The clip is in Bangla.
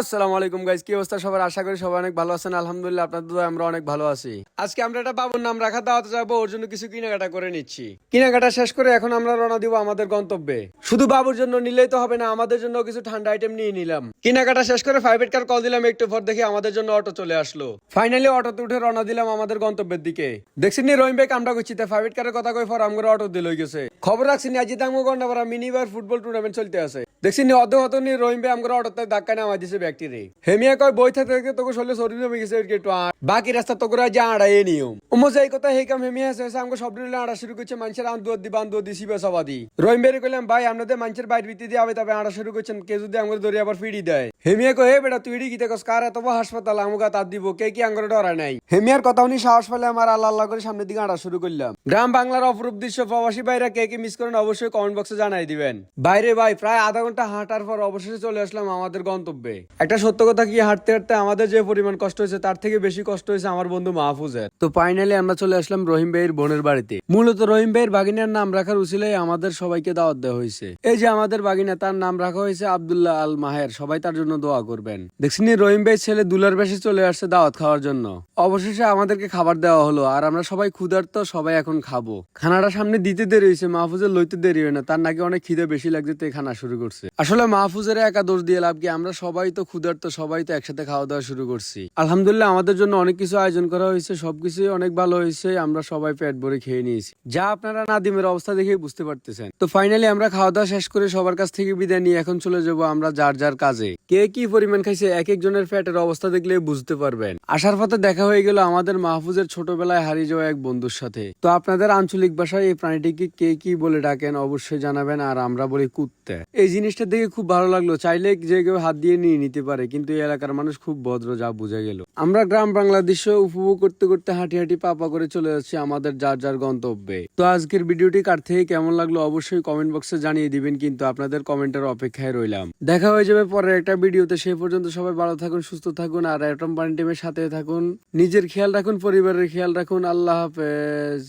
আসসালামু আলাইকুম গাইস, কি অবস্থা সবার? আশা করি সবাই অনেক ভালো আছেন। আলহামদুলিল্লাহ, আপনাদের দোয়ায় আমরা অনেক ভালো আছি। আজকে আমরা একটা বাবুর নাম রাখা দাওয়াতে যাবো, ওর জন্য কিছু কেনাকাটা করে নিচ্ছি। কেনাকাটা শেষ করে এখন আমরা রওনা দিব আমাদের গন্তব্যে। শুধু বাবুর জন্য নিলেই তো হবে না, আমাদের জন্য কিছু ঠান্ডা আইটেম নিয়ে নিলাম। কেনাকাটা শেষ করে প্রাইভেট কার কল দিলাম, একটু পর দেখি আমাদের জন্য অটো চলে আসলো। ফাইনালি অটোতে উঠে রওনা দিলাম আমাদের গন্তব্যের দিকে। দেখছি নি রহিম ভাই কামটা করছি, প্রাইভেট কারের কথা কই ফর আমগরে অটো দিল গেছে। খবর রাখছি নি আজি তাঙ্গো গন্ডাপাড়া মিনিবার ফুটবল টুর্নামেন্ট চলতে আছে। দেখছি নি অত নি রহিম ভাই আমগরে অটোতে ধাক্কা নামাই দিছে ব্যক্তি রে। হেমিয়া কয় বই থাকতে থাকতে তোকে শরীরে শরীর জমে গেছে একটু বাকি রাস্তা তোকে যা আড়াই নিয়ম উমো যাই কথা হেই কাম হেমিয়া আছে আমাকে সব আড়া শুরু করছে। মানুষের আন্দুয়ার দিছি বেসাবাদি রহিম বেরি কইলাম ভাই আপনাদের মানুষের বাইর ভিত্তি দিয়ে আবে তবে আড়া শুরু করছেন, কে যদি আমাকে ধরে আবার ফিরি দেয়। হেমিয়া কয় হে বেটা তুই গিতে কস কার এত হাসপাতাল আমাকে তার দিব কে কি আঙ্গরে ডরা নাই। হেমিয়ার কথা উনি সাহস পেলে আমার আল্লাহ আল্লাহ করে সামনের দিকে আড়া শুরু করলাম। গ্রাম বাংলার অপরূপ দৃশ্য, প্রবাসী ভাইরা কে কি মিস করেন অবশ্যই কমেন্ট বক্সে জানাই দিবেন। বাইরে ভাই প্রায় আধা ঘন্টা হাঁটার পর অবশেষে চলে আসলাম আমাদের গন্তব্যে। একটা সত্য কথা কি, হাঁটতে হাঁটতে আমাদের যে পরিমাণ কষ্ট হয়েছে তার থেকে বেশি কষ্ট হয়েছে আমার বন্ধু মাহফুজের। তো ফাইনালি আমরা চলে আসলাম রহিম ভাইয়ের বোনের বাড়িতে। মূলত রহিম ভাইয়ের বাগিনার নাম রাখার উছিলাই আমাদের সবাইকে দাওয়াত দেওয়া হয়েছে। এই যে আমাদের বাগিনা, তার নাম রাখা হয়েছে আব্দুল্লাহ আল মাহের। সবাই তার জন্য দোয়া করবেন। দেখছিনি রহিম ভাইয়ের ছেলে দুলার বেশি চলে আসছে দাওয়াত খাওয়ার জন্য। অবশেষে আমাদেরকে খাবার দেওয়া হলো আর আমরা সবাই ক্ষুধার্ত, সবাই এখন খাবো। খানাটা সামনে দিতে দেরি হয়েছে, মাহফুজের লইতে দেরি হয় না, তার নাকি অনেক খিদে বেশি লাগছে তো খানা শুরু করছে। আসলে মাহফুজের একা দোষ দিয়ে লাভ কি, আমরা সবাই তো ক্ষুধার্ত, সবাই তো একসাথে খাওয়া দাওয়া শুরু করছি। আলহামদুলিল্লাহ আমাদের জন্য অনেক কিছু আয়োজন করা হয়েছে, সবকিছুই অনেক ভালো হয়েছে। আমরা সবাই পেট ভরে খেয়ে নিয়েছি, যা আপনারা নাদিমের অবস্থা দেখে বুঝতে পারতেছেন। তো ফাইনালি আমরা খাওয়া দাওয়া শেষ করে সবার কাছ থেকে বিদায় নিয়ে এখন চলে যাবো আমরা যার যার কাজে। কে কি পরিমাণ খাইছে এক একজনের পেটের অবস্থা দেখলে বুঝতে পারবেন। আসার পথে দেখা হয়ে গেল আমাদের মাহফুজের ছোটবেলায় হারিয়ে যাওয়া এক বন্ধুর সাথে। তো আপনাদের আঞ্চলিক ভাষায় এই প্রাণীটিকে কে কি বলে ডাকেন অবশ্যই জানাবেন, আর আমরা বলি কুত্তে। এই জিনিসটা দেখে খুব ভালো লাগলো, চাইলে যে কেউ হাত দিয়ে নিয়ে নিতে পারে, কিন্তু এই এলাকার মানুষ খুব ভদ্র, যা বুঝা গেল। আমরা গ্রাম বাংলা দৃশ্য উপভোগ করতে করতে হাঁটি হাঁটি পাপা করে চলে যাচ্ছি আমাদের যার যার গন্তব্যে। তো আজকের ভিডিওটি কার থেকে কেমন লাগলো অবশ্যই কমেন্ট বক্সে জানিয়ে দিবেন, কিন্তু আপনাদের কমেন্টের অপেক্ষায় রইলাম। দেখা হয়ে যাবে পরের একটা ভিডিওতে। সেই পর্যন্ত সবাই ভালো থাকুন, সুস্থ থাকুন, আর অ্যাটম পানি টিমের সাথে থাকুন। নিজের খেয়াল রাখুন, পরিবারের খেয়াল রাখুন। আল্লাহ হাফেজ।